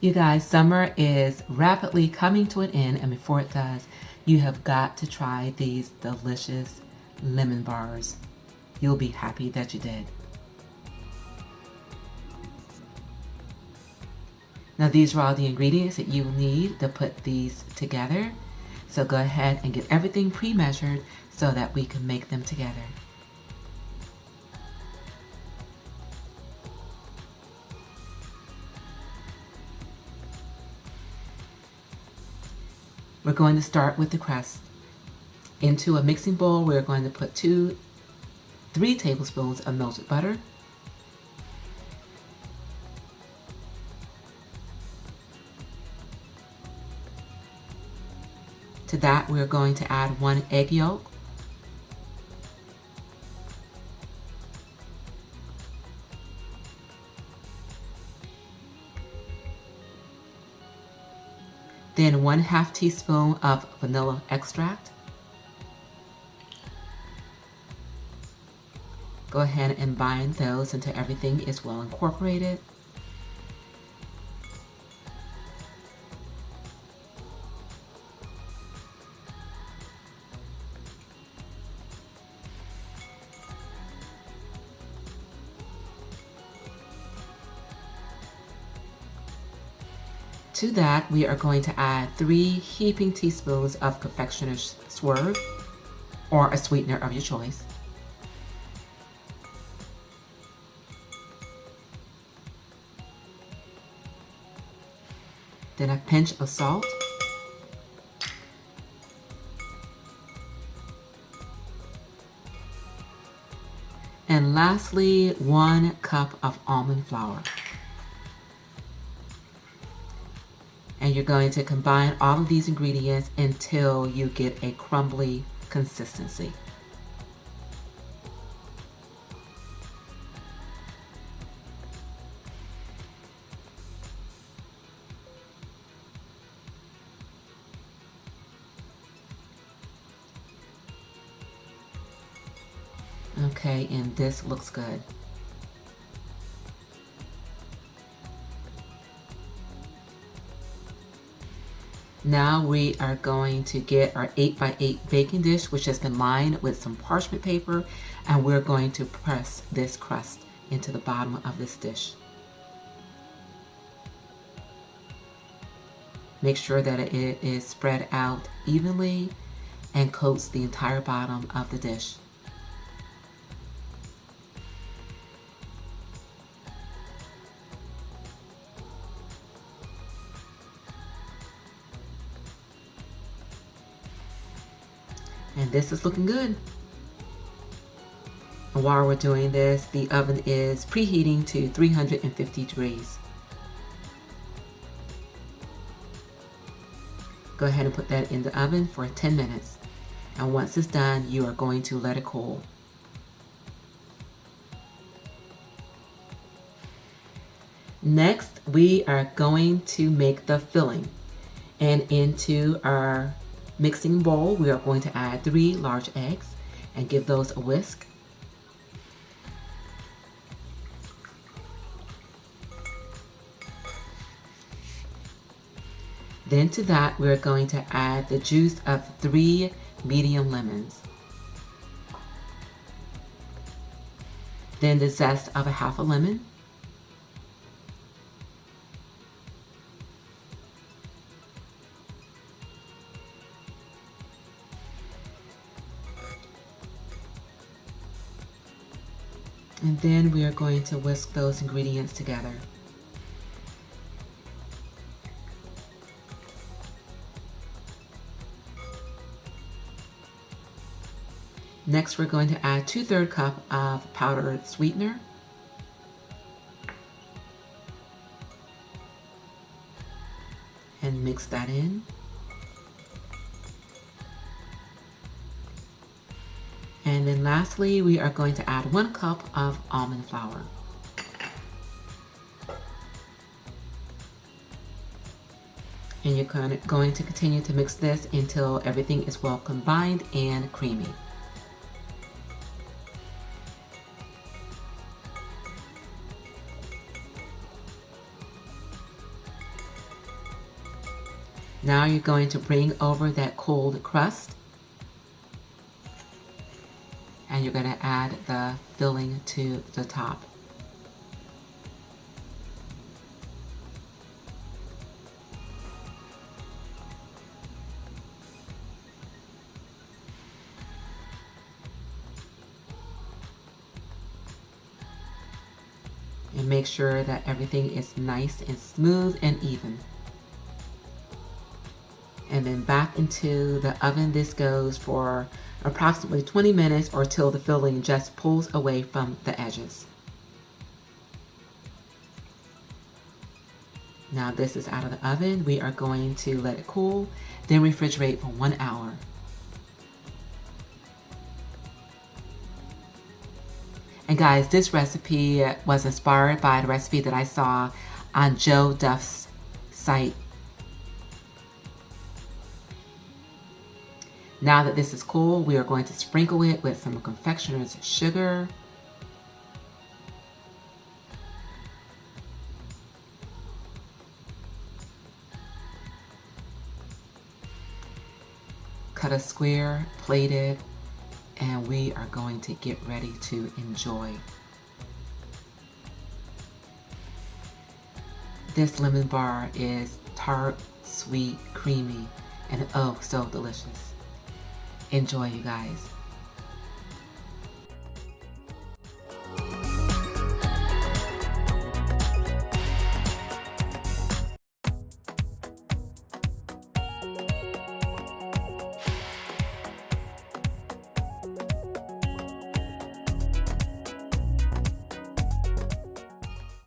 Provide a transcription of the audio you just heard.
You guys, summer is rapidly coming to an end, and before it does, you have got to try these delicious lemon bars. You'll be happy that you did. Now these are all the ingredients that you will need to put these together. So go ahead and get everything pre-measured so that we can make them together. We're going to start with the crust. Into a mixing bowl, we're going to put 3 tablespoons of melted butter, to that we're going to add 1 egg yolk, then 1/2 teaspoon of vanilla extract. Go ahead and bind those until everything is well incorporated. To that, we are going to add 3 heaping teaspoons of confectioner's swerve or a sweetener of your choice. Then a pinch of salt. And lastly, 1 cup of almond flour. And you're going to combine all of these ingredients until you get a crumbly consistency. Okay, and this looks good. Now we are going to get our 8x8 baking dish, which has been lined with some parchment paper, and we're going to press this crust into the bottom of this dish. Make sure that it is spread out evenly and coats the entire bottom of the dish. And this is looking good. And while we're doing this, the oven is preheating to 350 degrees. Go ahead and put that in the oven for 10 minutes. And once it's done, you are going to let it cool. Next, we are going to make the filling. And into our mixing bowl, we are going to add 3 large eggs and give those a whisk. Then to that, we're going to add the juice of 3 medium lemons. Then the zest of a half a lemon. And then we are going to whisk those ingredients together. Next, we're going to add 2/3 cup of powdered sweetener. And mix that in. And then lastly, we are going to add 1 cup of almond flour. And you're going to continue to mix this until everything is well combined and creamy. Now you're going to bring over that cold crust, and you're going to add the filling to the top. And make sure that everything is nice and smooth and even. And then back into the oven. This goes for approximately 20 minutes or till the filling just pulls away from the edges. Now this is out of the oven. We are going to let it cool, then refrigerate for 1 hour. And guys, this recipe was inspired by the recipe that I saw on Joe Duff's site. Now that this is cool, we are going to sprinkle it with some confectioner's sugar. Cut a square, plate it, and we are going to get ready to enjoy. This lemon bar is tart, sweet, creamy, and oh, so delicious. Enjoy, you guys.